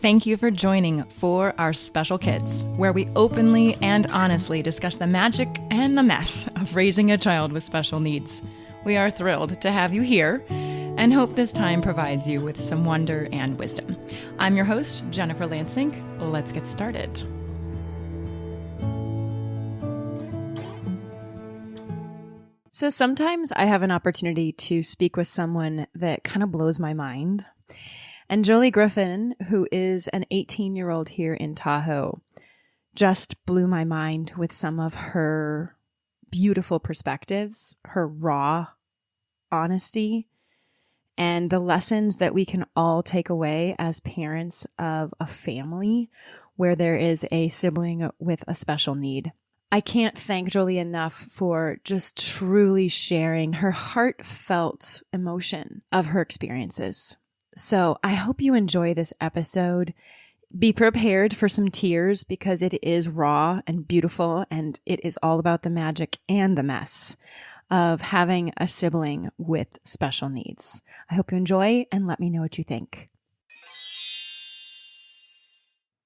Thank you for joining For Our Special Kids, where we openly and honestly discuss the magic and the mess of raising a child with special needs. We are thrilled to have you here and hope this time provides you with some wonder and wisdom. I'm your host, Jennifer Lansing. Let's get started. So sometimes I have an opportunity to speak with someone that kind of blows my mind. And Jolie Griffin, who is an 18-year-old here in Tahoe, just blew my mind with some of her beautiful perspectives, her raw honesty, and the lessons that we can all take away as parents of a family where there is a sibling with a special need. I can't thank Jolie enough for just truly sharing her heartfelt emotion of her experiences. So I hope you enjoy this episode. Be prepared for some tears because it is raw and beautiful, and it is all about the magic and the mess of having a sibling with special needs. I hope you enjoy and let me know what you think.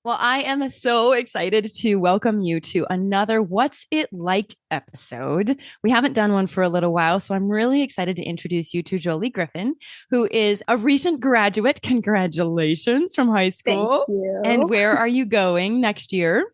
Well, I am so excited to welcome you to another What's It Like episode. We haven't done one for a little while, so I'm really excited to introduce you to Jolie Griffin, who is a recent graduate. Congratulations from high school. Thank you. And where are you going next year?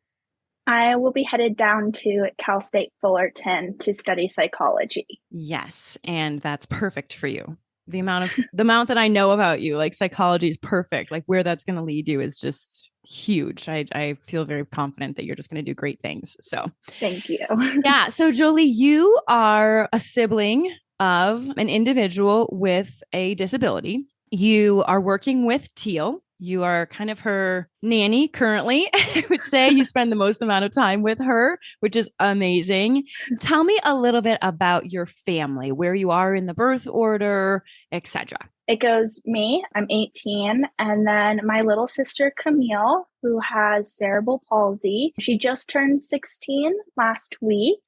I will be headed down to Cal State Fullerton to study psychology. Yes, and that's perfect for you. The amount that I know about you, like psychology is perfect. Like where that's going to lead you is just huge. I feel very confident that you're just going to do great things. So thank you. Yeah. So Jolie, you are a sibling of an individual with a disability. You are working with Teal. You are kind of her nanny currently. I would say you spend the most amount of time with her, which is amazing. Tell me a little bit about your family, where you are in the birth order, etc. It goes me, I'm 18, and then my little sister Camille, who has cerebral palsy. She just turned 16 last week.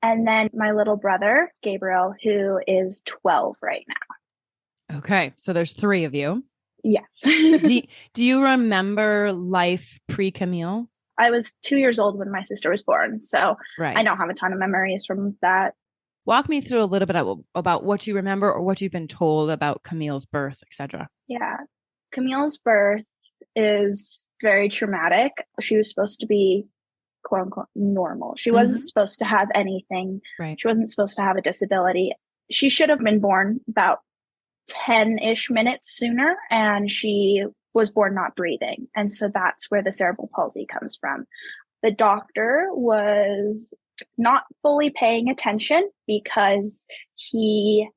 And then my little brother, Gabriel, who is 12 right now. Okay. So there's three of you. Yes. Do you remember life pre-Camille? I was 2 years old when my sister was born, so right. I don't have a ton of memories from that. Walk me through a little bit about what you remember or what you've been told about Camille's birth, etc. Yeah. Camille's birth is very traumatic. She was supposed to be quote unquote normal. She wasn't supposed to have anything. Right. She wasn't supposed to have a disability. She should have been born about 10-ish minutes sooner, and she was born not breathing. And so that's where the cerebral palsy comes from. The doctor was not fully paying attention because he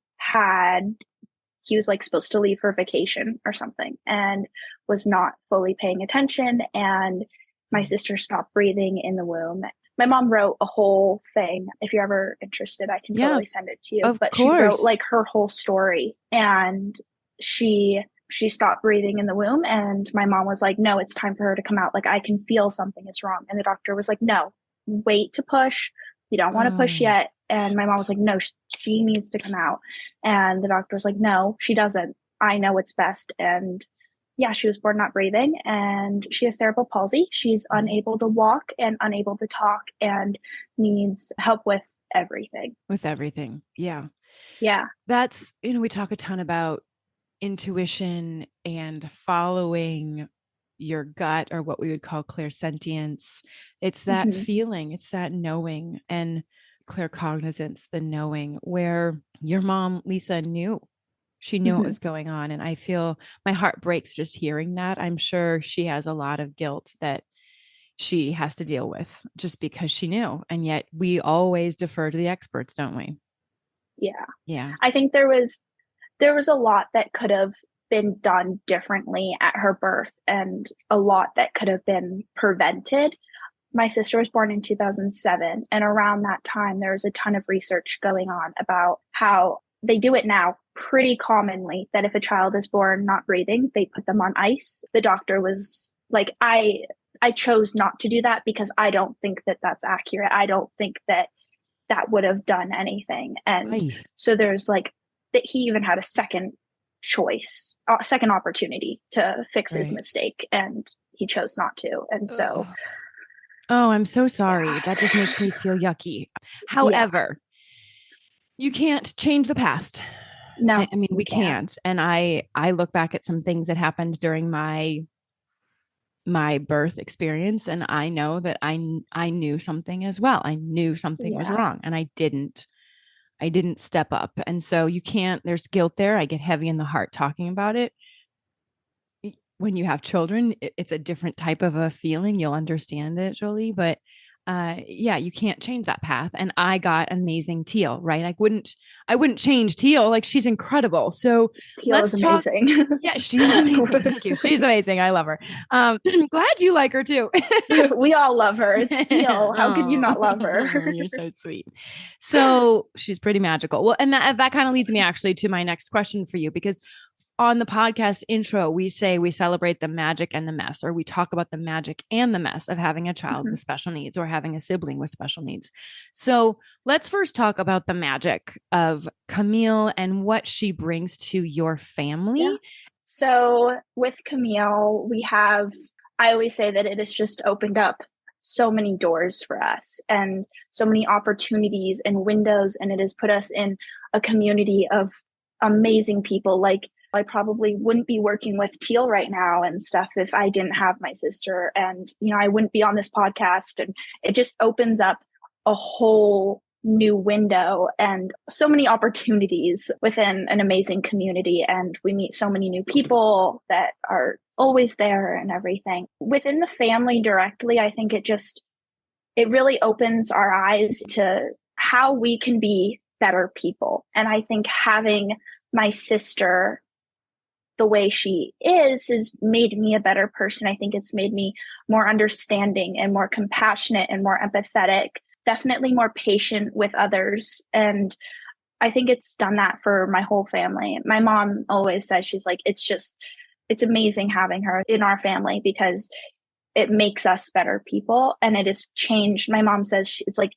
was like supposed to leave for vacation or something and was not fully paying attention. And my sister stopped breathing in the womb. My mom wrote a whole thing. If you're ever interested, I can totally send it to you. Of but course. She wrote like her whole story, and she stopped breathing in the womb. And my mom was like, no, it's time for her to come out. Like, I can feel something is wrong. And the doctor was like, no, wait to push. You don't want to push yet. And my mom was like, no, she needs to come out. And the doctor was like, no, she doesn't. I know what's best. And yeah, she was born not breathing, and she has cerebral palsy. She's unable to walk and unable to talk and needs help with everything. Yeah. Yeah. That's, we talk a ton about intuition and following your gut, or what we would call clairsentience. It's that feeling, it's that knowing, and claircognizance, the knowing, where your mom, Lisa, knew. She knew what was going on. And I feel my heart breaks just hearing that. I'm sure she has a lot of guilt that she has to deal with just because she knew. And yet we always defer to the experts, don't we? Yeah. Yeah. I think there was a lot that could have been done differently at her birth, and a lot that could have been prevented. My sister was born in 2007. And around that time, there was a ton of research going on about how they do it now pretty commonly, that if a child is born not breathing, they put them on ice. The doctor was like, I chose not to do that because I don't think that that's accurate. I don't think that would have done anything. And so there's like that he even had a second choice, a second opportunity to fix his mistake. And he chose not to. And so, oh, I'm so sorry. That just makes me feel yucky. However, you can't change the past. No, I mean, we can't. And I look back at some things that happened during my birth experience, and I know that I knew something as well. I knew something was wrong, and I didn't step up. And so you can't, there's guilt there. I get heavy in the heart talking about it. When you have children, it's a different type of a feeling. You'll understand it, Jolie. But yeah, you can't change that path. And I got amazing Teal, right? I wouldn't change Teal. Like, she's incredible. So Teal is amazing. Yeah, she is amazing. Thank you. She's amazing. I love her. Glad you like her too. We all love her. It's Teal. How could you not love her? You're so sweet. So she's pretty magical. Well, and that kind of leads me actually to my next question for you, because on the podcast intro, we say we celebrate the magic and the mess, or we talk about the magic and the mess of having a child with special needs or having a sibling with special needs. So let's first talk about the magic of Camille and what she brings to your family. Yeah. So with Camille, I always say that it has just opened up so many doors for us and so many opportunities and windows, and it has put us in a community of amazing people. Like, I probably wouldn't be working with Teal right now and stuff if I didn't have my sister, and I wouldn't be on this podcast. And it just opens up a whole new window and so many opportunities within an amazing community. And we meet so many new people that are always there and everything. Within the family directly, I think it really opens our eyes to how we can be better people. And I think having my sister the way she is made me a better person. I think it's made me more understanding and more compassionate and more empathetic, definitely more patient with others. And I think it's done that for my whole family. My mom always says, she's like, it's amazing having her in our family because it makes us better people. And it has changed. My mom says, it's like,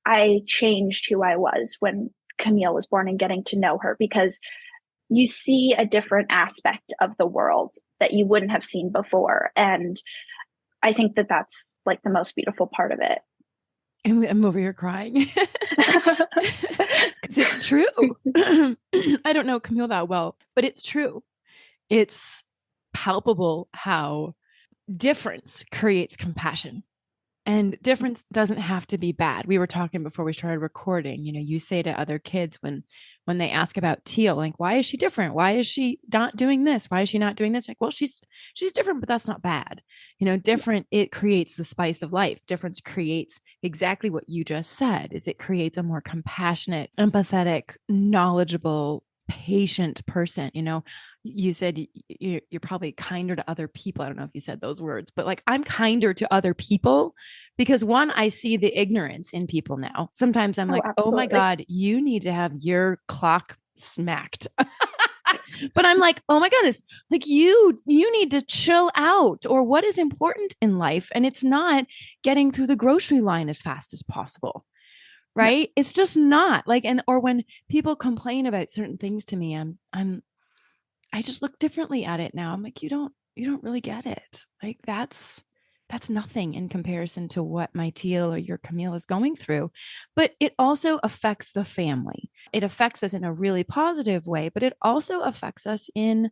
I changed who I was when Camille was born and getting to know her, because you see a different aspect of the world that you wouldn't have seen before. And I think that that's like the most beautiful part of it. And I'm over here crying because it's true. I don't know Camille that well, but it's true. It's palpable how difference creates compassion. And difference doesn't have to be bad. We were talking before we started recording. You say to other kids when they ask about Teal, like, why is she different? Why is she not doing this? Why is she not doing this? Like, well, she's different, but that's not bad. Different, it creates the spice of life. Difference creates exactly what you just said, is it creates a more compassionate, empathetic, knowledgeable, patient person. You said you're probably kinder to other people. I don't know if you said those words, but like, I'm kinder to other people because, one, I see the ignorance in people now. Sometimes I'm like, absolutely. Oh my God, you need to have your clock smacked. But I'm like, oh my goodness, like you need to chill out, or what is important in life. And it's not getting through the grocery line as fast as possible. Right. No. It's just not like, or when people complain about certain things to me, I just look differently at it now. I'm like, you don't really get it. Like, that's nothing in comparison to what my Teal or your Camille is going through. But it also affects the family. It affects us in a really positive way, but it also affects us in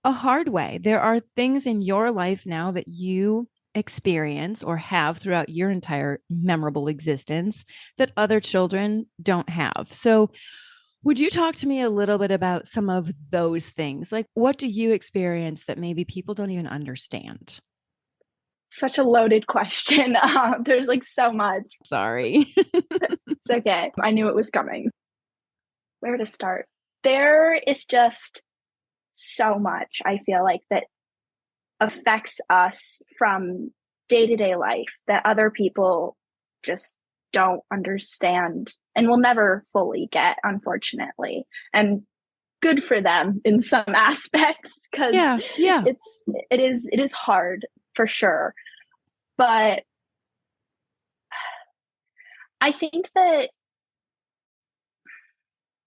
a hard way. There are things in your life now that you experience or have throughout your entire memorable existence that other children don't have. So would you talk to me a little bit about some of those things? Like, what do you experience that maybe people don't even understand? Such a loaded question. There's like so much. Sorry. It's okay. I knew it was coming. Where to start? There is just so much, I feel like, that affects us from day-to-day life that other people just don't understand and will never fully get, unfortunately. And good for them in some aspects, because it is hard for sure. But I think that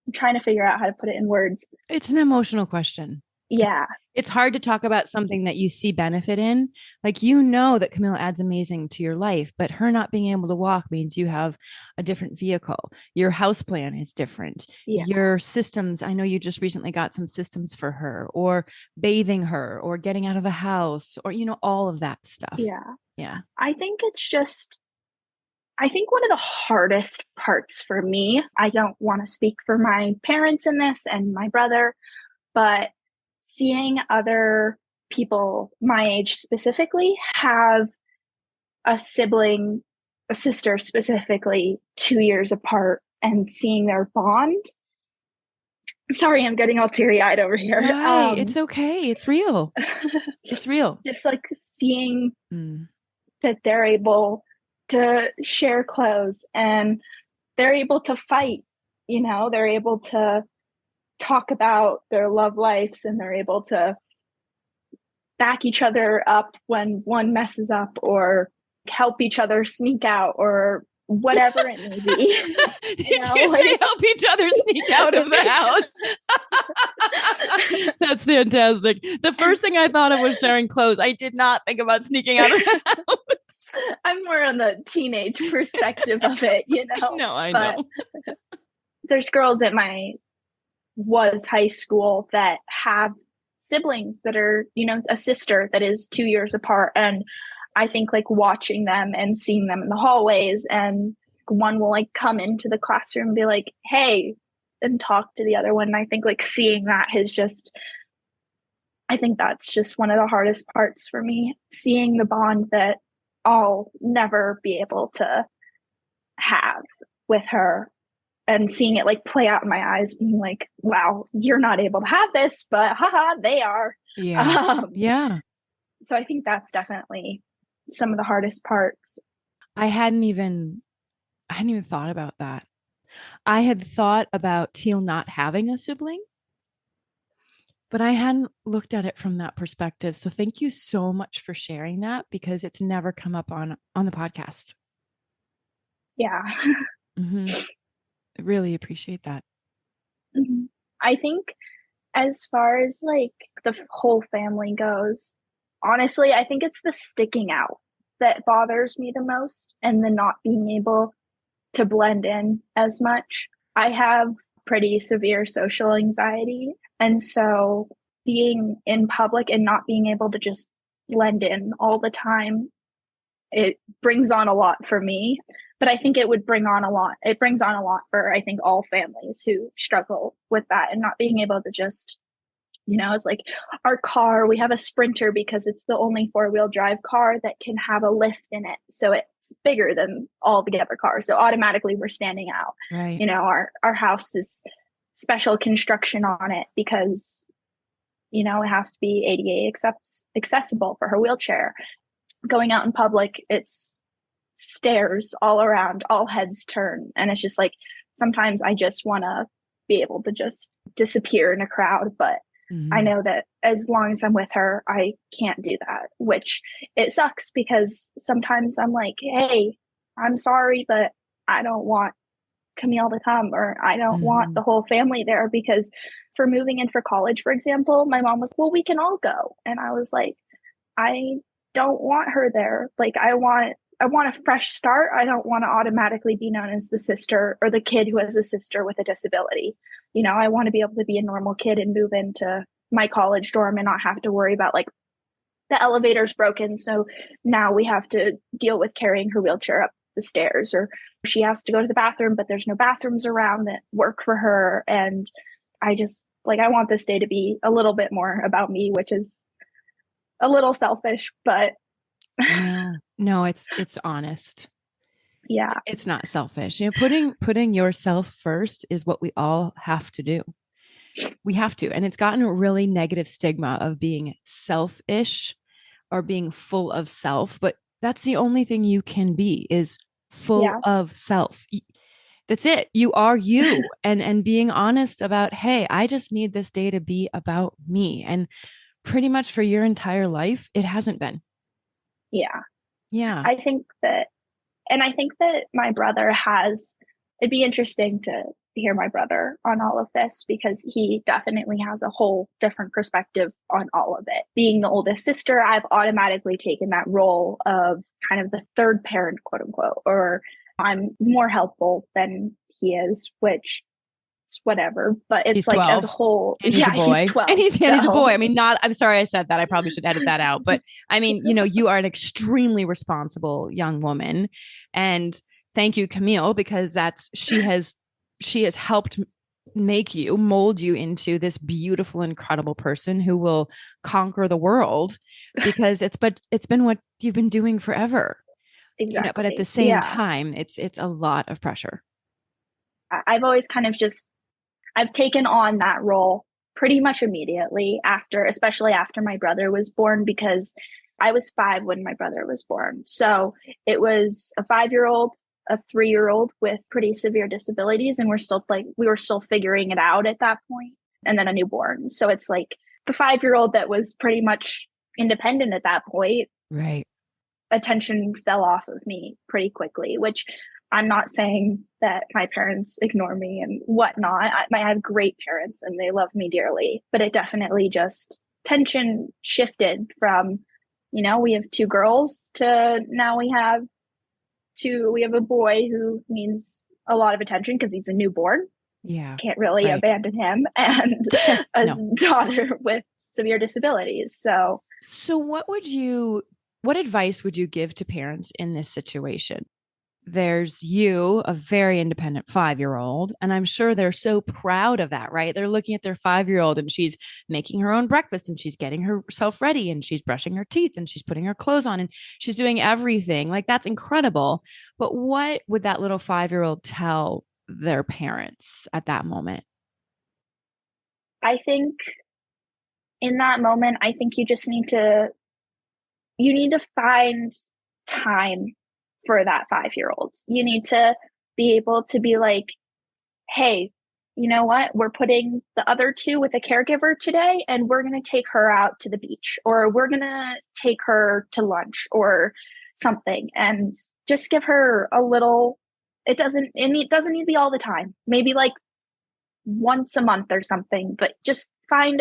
I'm trying to figure out how to put it in words. It's an emotional question. Yeah. It's hard to talk about something that you see benefit in. Like, you know that Camille adds amazing to your life, but her not being able to walk means you have a different vehicle. Your house plan is different. Yeah. Your systems, I know you just recently got some systems for her, or bathing her, or getting out of the house, or, all of that stuff. Yeah. Yeah. I think one of the hardest parts for me, I don't want to speak for my parents in this and my brother, but seeing other people my age specifically have a sibling, a sister specifically, 2 years apart, and seeing their bond. Sorry, I'm getting all teary-eyed over here. Right. It's okay. It's real. It's real. Just like seeing that they're able to share clothes and they're able to fight, they're able to talk about their love lives, and they're able to back each other up when one messes up, or help each other sneak out, or whatever it may be. Did you say help each other sneak out of the house? That's fantastic. The first thing I thought of was sharing clothes. I did not think about sneaking out of the house. I'm more on the teenage perspective of it, No, I know. There's girls at my high school that have siblings that are, a sister that is 2 years apart. And I think like watching them and seeing them in the hallways, and one will like come into the classroom and be like, hey, and talk to the other one. And I think like seeing that I think that's just one of the hardest parts for me, seeing the bond that I'll never be able to have with her, and seeing it like play out in my eyes, being like, wow, you're not able to have this, but haha, they are. Yeah. Yeah. So I think that's definitely some of the hardest parts. I hadn't even thought about that. I had thought about Teal not having a sibling, but I hadn't looked at it from that perspective. So thank you so much for sharing that, because it's never come up on the podcast. Yeah. I really appreciate that. I think as far as like the whole family goes, honestly, I think it's the sticking out that bothers me the most, and the not being able to blend in as much. I have pretty severe social anxiety. And so being in public and not being able to just blend in all the time, it brings on a lot for me. But I think it brings on a lot for, I think, all families who struggle with that, and not being able to just, it's like our car, we have a Sprinter because it's the only 4-wheel drive car that can have a lift in it. So it's bigger than all the other cars. So automatically we're standing out. Right. Our house is special construction on it because, it has to be ADA accessible for her wheelchair. Going out in public, it's stairs all around, all heads turn. And it's just like, sometimes I just want to be able to just disappear in a crowd. But I know that as long as I'm with her, I can't do that, which it sucks, because sometimes I'm like, hey, I'm sorry, but I don't want Camille to come, or I don't want the whole family there, because for moving in for college, for example, my mom was, well, we can all go. And I was like, I don't want her there. Like, I want a fresh start. I don't want to automatically be known as the sister or the kid who has a sister with a disability. I want to be able to be a normal kid and move into my college dorm and not have to worry about like the elevator's broken, so now we have to deal with carrying her wheelchair up the stairs, or she has to go to the bathroom, but there's no bathrooms around that work for her. And I just I want this day to be a little bit more about me, which is a little selfish, but no, it's honest. Yeah. It's not selfish. Putting yourself first is what we all have to do. We have to. And it's gotten a really negative stigma of being selfish or being full of self, but that's the only thing you can be, is full of self. That's it. You are you. and being honest about, hey, I just need this day to be about me. And pretty much for your entire life, it hasn't been. Yeah. Yeah. I think that my brother it'd be interesting to hear my brother on all of this because he definitely has a whole different perspective on all of it. Being the oldest sister, I've automatically taken that role of kind of the third parent, quote unquote, or I'm more helpful than he is, which is whatever. But it's He's like 12 a whole, and he's a boy. he's 12. And he's a boy. I mean, I'm sorry I said that. I probably should edit that out. But I mean, you are an extremely responsible young woman. And thank you, Camille, because she has helped mold you into this beautiful, incredible person who will conquer the world because it's been what you've been doing forever. Exactly. But at the same time, it's a lot of pressure. I've always kind of I've taken on that role pretty much immediately especially after my brother was born, because I was 5 when my brother was born. So it was a 5-year-old, a 3-year-old with pretty severe disabilities. And we were still figuring it out at that point, and then a newborn. So it's like the 5-year-old that was pretty much independent at that point. Right. Attention fell off of me pretty quickly, which I'm not saying that my parents ignore me and whatnot. I have great parents and they love me dearly, but it definitely just tension shifted from, we have 2 girls to now we have a boy who needs a lot of attention because he's a newborn. Yeah. Can't really abandon him, and a daughter with severe disabilities. So what advice would you give to parents in this situation? There's you, a very independent 5-year-old, and I'm sure they're so proud of that, right? They're looking at their 5-year-old and she's making her own breakfast and she's getting herself ready and she's brushing her teeth and she's putting her clothes on and she's doing everything. Like, that's incredible. But what would that little 5-year-old tell their parents at that moment? I think in that moment, I think you just need to find time for that 5-year-old. You need to be able to be like, hey, you know what? We're putting the other 2 with a caregiver today, and we're going to take her out to the beach, or we're going to take her to lunch or something, and just give her a little. It doesn't need to be all the time. Maybe like once a month or something, but just find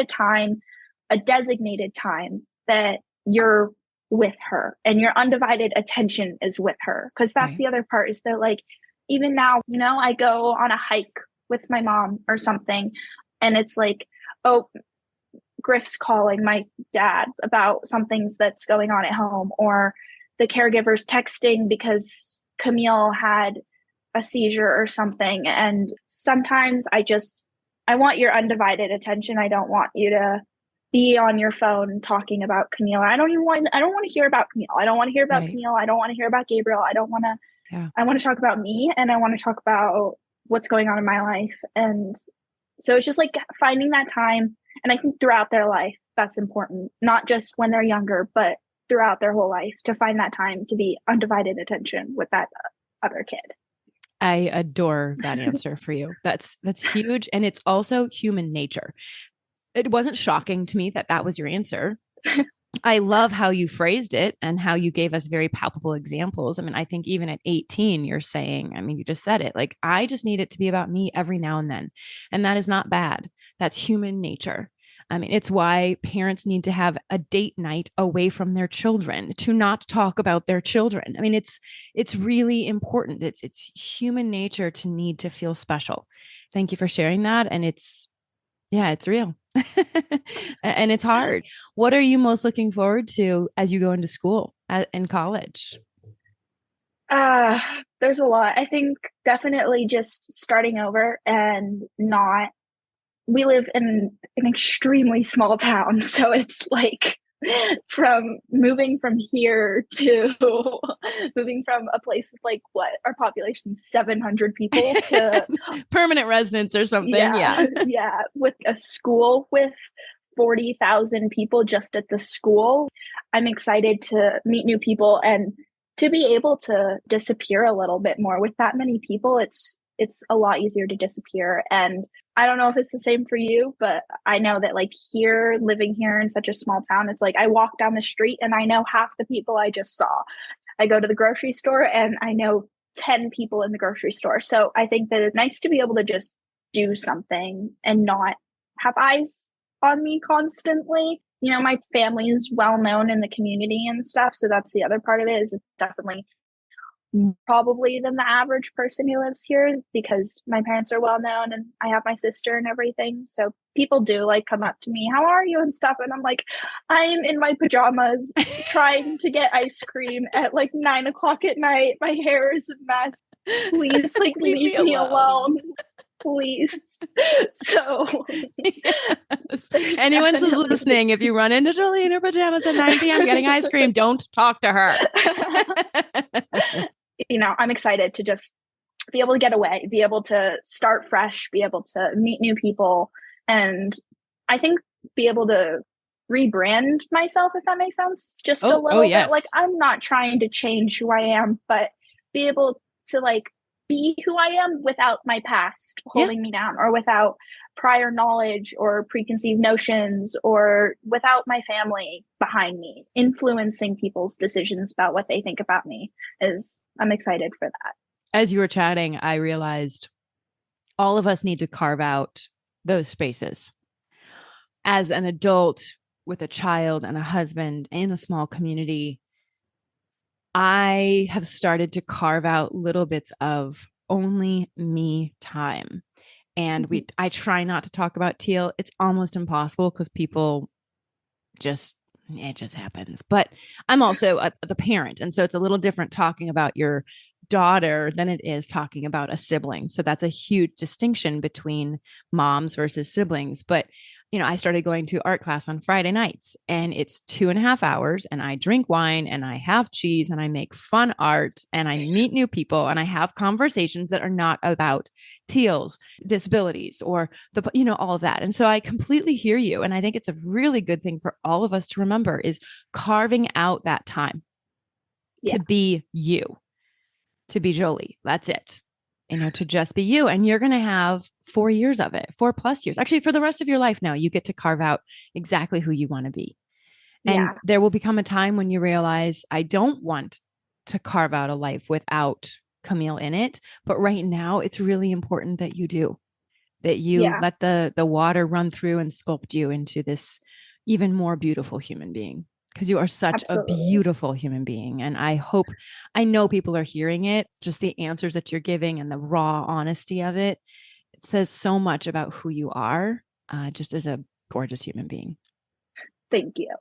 a designated time that you're with her and your undivided attention is with her. Because that's the other part, is that like, even now, I go on a hike with my mom or something, and it's like, oh, Griff's calling my dad about some things that's going on at home, or the caregiver's texting because Camille had a seizure or something. And sometimes I want your undivided attention. I don't want you to be on your phone talking about Camille. I don't want to hear about Camille. I don't want to hear about Camille. I don't want to hear about Gabriel. I want to talk about me, and I want to talk about what's going on in my life. And so it's just like finding that time. And I think throughout their life, that's important, not just when they're younger, but throughout their whole life, to find that time to be undivided attention with that other kid. I adore that answer for you. That's huge. And it's also human nature. It wasn't shocking to me that was your answer. I love how you phrased it and how you gave us very palpable examples. I mean, I think even at 18, you're saying, you just said it, like, I just need it to be about me every now and then. And that is not bad. That's human nature. It's why parents need to have a date night away from their children, to not talk about their children. It's really important. It's human nature to need to feel special. Thank you for sharing that. And it's real. And it's hard. What are you most looking forward to as you go into school in college? There's a lot. I think definitely just starting over and we live in an extremely small town. So it's like from moving from here to moving from a place with like our population 700 people to permanent residents or something. Yeah, with a school with 40,000 people just at the school. I'm excited to meet new people and to be able to disappear a little bit more. With that many people, it's a lot easier to disappear. And I don't know if it's the same for you, but I know that like here, living here in such a small town, it's like I walk down the street and I know half the people I just saw. I go to the grocery store and I know 10 people in the grocery store. So I think that it's nice to be able to just do something and not have eyes on me constantly. You know, my family is well known in the community and stuff. So that's the other part of it, is it's definitely probably than the average person who lives here, because my parents are well known and I have my sister and everything. So people do like come up to me, how are you and stuff. And I'm like, I'm in my pajamas trying to get ice cream at like 9 o'clock at night. My hair is a mess. Please like leave me alone. Please. So yes. Anyone who's listening, if you run into Jolie in her pajamas at 9 p.m. getting ice cream, don't talk to her. You know, I'm excited to just be able to get away, be able to start fresh, be able to meet new people. And I think be able to rebrand myself, if that makes sense, just a little bit. Like, I'm not trying to change who I am, but be able to like be who I am without my past holding me down, or without prior knowledge or preconceived notions, or without my family behind me influencing people's decisions about what they think about me. I'm excited for that. As you were chatting, I realized all of us need to carve out those spaces. As an adult with a child and a husband in a small community, I have started to carve out little bits of only me time. And I try not to talk about Teal. It's almost impossible because people it just happens. But I'm also the parent. And so it's a little different talking about your daughter than it is talking about a sibling. So that's a huge distinction between moms versus siblings. But you know, I started going to art class on Friday nights, and it's 2.5 hours, and I drink wine and I have cheese and I make fun art and I meet new people and I have conversations that are not about Teal's disabilities or all of that. And so I completely hear you. And I think it's a really good thing for all of us to remember is carving out that time to be you, to be Jolie. That's it. To just be you. And you're going to have 4 years of it, 4+ years. Actually, for the rest of your life now, you get to carve out exactly who you want to be. And there will become a time when you realize, I don't want to carve out a life without Camille in it. But right now, it's really important that you do, that you let the water run through and sculpt you into this even more beautiful human being. Because you are such a beautiful human being. And I know people are hearing it, just the answers that you're giving and the raw honesty of it. It says so much about who you are, just as a gorgeous human being. Thank you.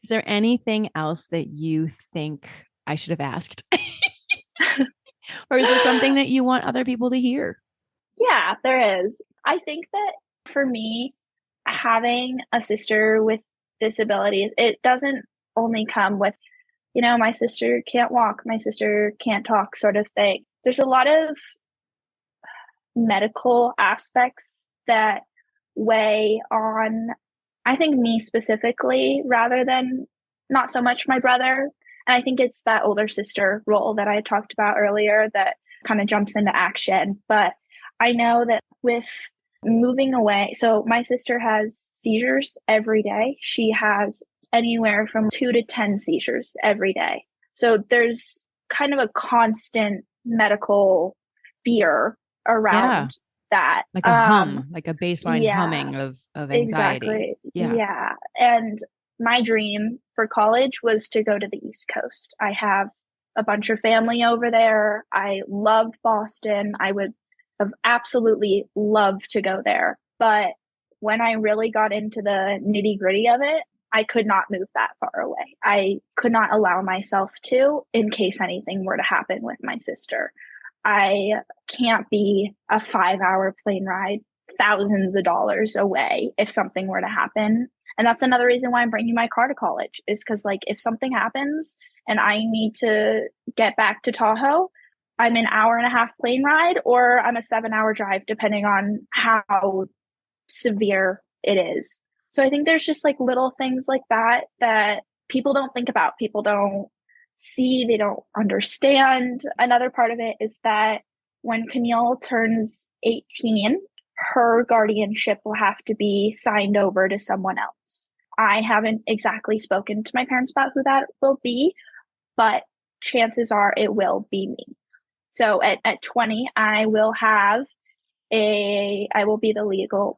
Is there anything else that you think I should have asked? Or is there something that you want other people to hear? Yeah, there is. I think that for me, having a sister with disabilities, it doesn't only come with, my sister can't walk, my sister can't talk sort of thing. There's a lot of medical aspects that weigh on, I think, me specifically, rather than not so much my brother. And I think it's that older sister role that I talked about earlier that kind of jumps into action. But I know that with moving away, so my sister has seizures every day. She has anywhere from 2 to 10 seizures every day. So there's kind of a constant medical fear around that. Like a hum, like a baseline humming of anxiety. Exactly. Yeah. And my dream for college was to go to the East Coast. I have a bunch of family over there. I love Boston. I would have absolutely loved to go there. But when I really got into the nitty gritty of it, I could not move that far away. I could not allow myself to, in case anything were to happen with my sister. I can't be a 5-hour plane ride, thousands of dollars away if something were to happen. And that's another reason why I'm bringing my car to college, is because like if something happens and I need to get back to Tahoe, I'm an 1.5-hour plane ride, or I'm a 7-hour drive, depending on how severe it is. So I think there's just like little things like that people don't think about, people don't see, they don't understand. Another part of it is that when Camille turns 18, her guardianship will have to be signed over to someone else. I haven't exactly spoken to my parents about who that will be, but chances are it will be me. So at 20, I will have I will be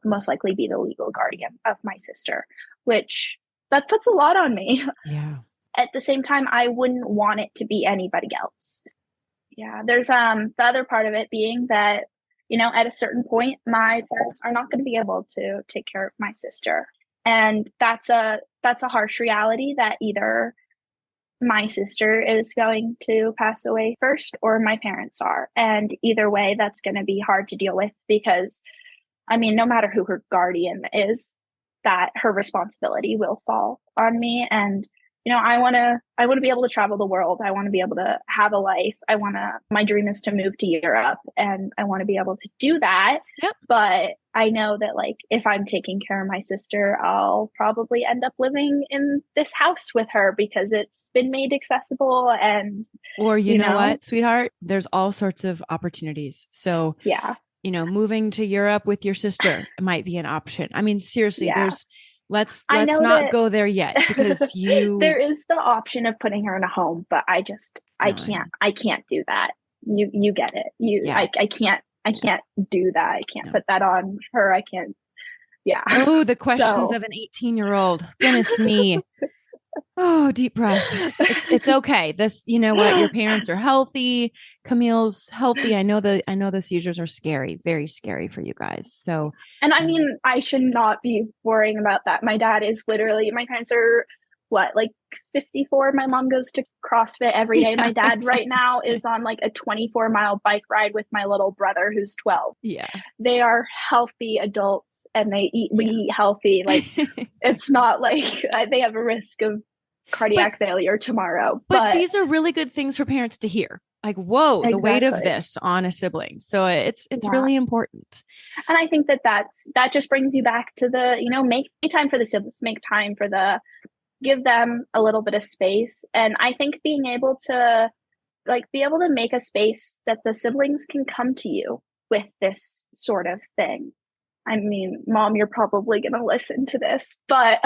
most likely be the legal guardian of my sister, which that puts a lot on me. Yeah. At the same time, I wouldn't want it to be anybody else. Yeah. There's the other part of it being that, at a certain point, my parents are not going to be able to take care of my sister. And that's a harsh reality that either my sister is going to pass away first or my parents are. And either way, that's going to be hard to deal with because, no matter who her guardian is, that her responsibility will fall on me. And, I want to be able to travel the world. I want to be able to have a life. My dream is to move to Europe and I want to be able to do that. Yep. But I know that if I'm taking care of my sister, I'll probably end up living in this house with her because it's been made accessible. And, or you know what, sweetheart, there's all sorts of opportunities. So yeah, moving to Europe with your sister might be an option. Seriously, yeah. let's not go there yet because there is the option of putting her in a home, but I can't do that. You get it. I can't do that. I can't put that on her. I can't. Yeah. Oh, the questions of an 18-year-old. Goodness me. Oh, deep breath. It's okay. This, you know what? Your parents are healthy. Camille's healthy. I know the seizures are scary, very scary for you guys. So, and I should not be worrying about that. My parents are 54. My mom goes to CrossFit every day. My dad right now is on a 24-mile bike ride with my little brother who's 12. Yeah. They are healthy adults and we eat healthy. It's not they have a risk of cardiac failure tomorrow. But these are really good things for parents to hear. Whoa, exactly. The weight of this on a sibling. So it's really important. And I think that just brings you back to the, make time for the siblings, make time for give them a little bit of space. And I think being able to make a space that the siblings can come to you with this sort of thing. Mom, you're probably going to listen to this, but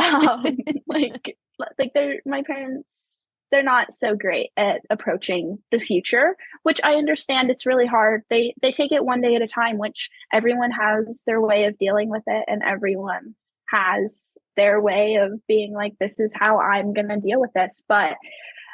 my parents, they're not so great at approaching the future, which I understand. It's really hard. They take it one day at a time, which everyone has their way of dealing with it. And everyone has their way of being this is how I'm going to deal with this. But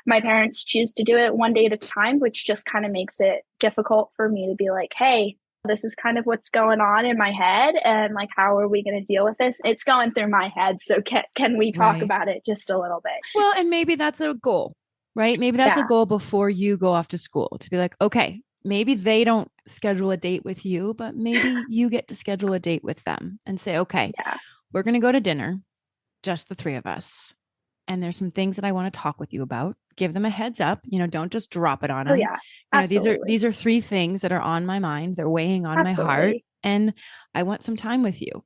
my parents choose to do it one day at a time, which just kind of makes it difficult for me to be hey, this is kind of what's going on in my head. And how are we going to deal with this? It's going through my head. So can we talk about it just a little bit? Well, and maybe that's a goal, right? Maybe that's a goal before you go off to school to be okay, maybe they don't schedule a date with you, but maybe you get to schedule a date with them and say, okay, we're going to go to dinner, just the three of us. And there's some things that I want to talk with you about. Give them a heads up, don't just drop it on them. Oh, yeah. These are three things that are on my mind. They're weighing on my heart and I want some time with you.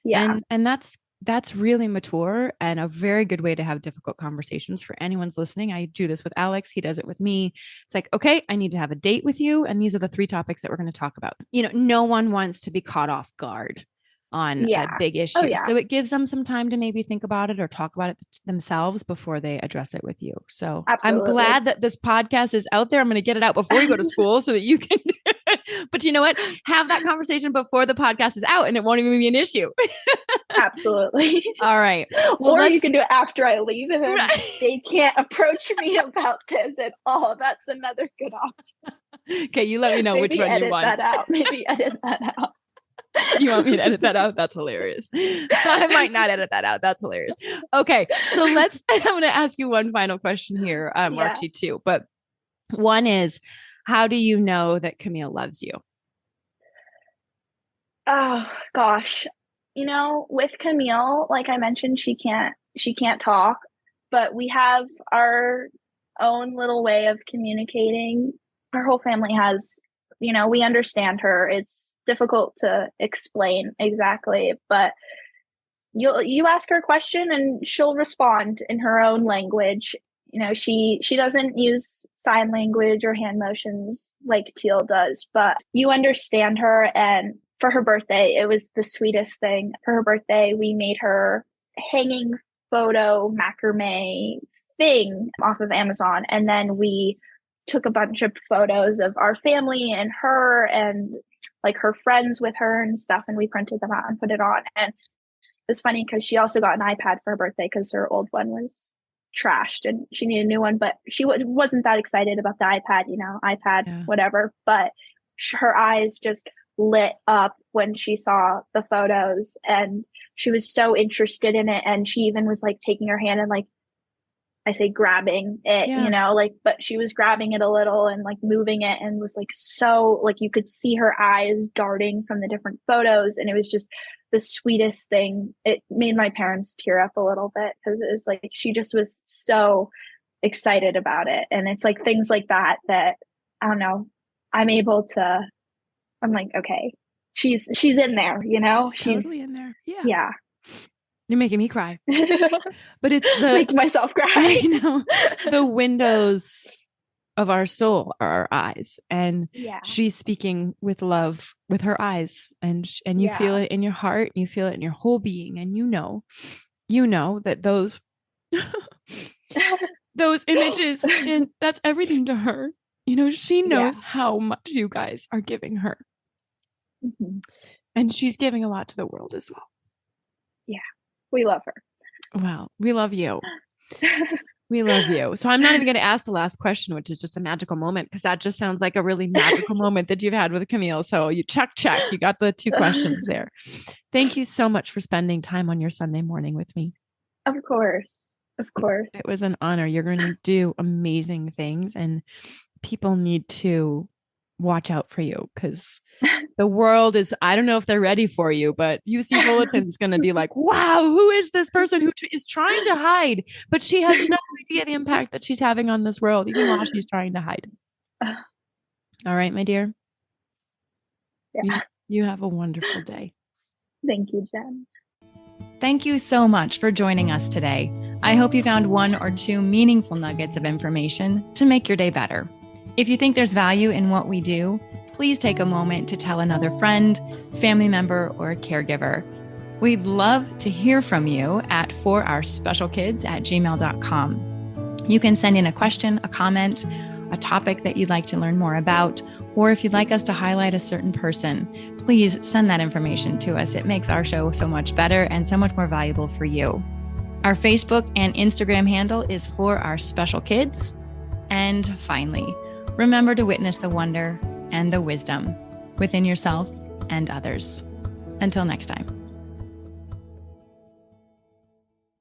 Yeah. And that's really mature and a very good way to have difficult conversations for anyone's listening. I do this with Alex. He does it with me. It's okay, I need to have a date with you. And these are the three topics that we're going to talk about. No one wants to be caught off guard on a big issue. Oh, yeah. So it gives them some time to maybe think about it or talk about it themselves before they address it with you. So Absolutely. I'm glad that this podcast is out there. I'm going to get it out before you go to school so that you can, but you know what? Have that conversation before the podcast is out and it won't even be an issue. Absolutely. All right. Well, or you can do it after I leave and then they can't approach me about this at all. That's another good option. Okay. You let me know which one you want. Maybe edit that out. You want me to edit that out? That's hilarious. I might not edit that out. That's hilarious. Okay. So I'm going to ask you one final question here, Archie, too. But one is, how do you know that Camille loves you? Oh, gosh. With Camille, like I mentioned, she can't talk, but we have our own little way of communicating. Our whole family has, we understand her. It's difficult to explain exactly, but you ask her a question and she'll respond in her own language. She doesn't use sign language or hand motions like Teal does, but you understand her. And for her birthday, it was the sweetest thing. For her birthday, we made her hanging photo macrame thing off of Amazon. And then we took a bunch of photos of our family and her, and like her friends with her and stuff. And we printed them out and put it on. And it's funny because she also got an iPad for her birthday because her old one was trashed and she needed a new one, but she wasn't that excited about the iPad, whatever. But her eyes just lit up when she saw the photos and she was so interested in it. And she even was like taking her hand and like, I say grabbing it, but she was grabbing it a little and like moving it and was like, so like you could see her eyes darting from the different photos. And it was just the sweetest thing. It made my parents tear up a little bit because it was like, she just was so excited about it. And it's like things like that, I don't know, I'm like, okay, she's in there, She's totally in there. Yeah. You're making me cry. But it's make myself cry. I know. The windows of our soul are our eyes. And she's speaking with love with her eyes. And you feel it in your heart. You feel it in your whole being. And you know that those images, and that's everything to her. She knows how much you guys are giving her. Mm-hmm. And she's giving a lot to the world as well. Yeah. We love her. Well, we love you. We love you. So I'm not even going to ask the last question, which is just a magical moment, because that just sounds like a really magical moment that you've had with Camille. So you check. You got the 2 questions there. Thank you so much for spending time on your Sunday morning with me. Of course. It was an honor. You're going to do amazing things and people need to watch out for you because the world is, I don't know if they're ready for you, but UC Bulletin's going to be like, wow, who is this person who is trying to hide, but she has no idea the impact that she's having on this world, even while she's trying to hide. All right, my dear. Yeah. You have a wonderful day. Thank you, Jen. Thank you so much for joining us today. I hope you found 1 or 2 meaningful nuggets of information to make your day better. If you think there's value in what we do, please take a moment to tell another friend, family member, or caregiver. We'd love to hear from you at forourspecialkids@gmail.com. You can send in a question, a comment, a topic that you'd like to learn more about, or if you'd like us to highlight a certain person, please send that information to us. It makes our show so much better and so much more valuable for you. Our Facebook and Instagram handle is For Our Special Kids. And finally, remember to witness the wonder and the wisdom within yourself and others. Until next time.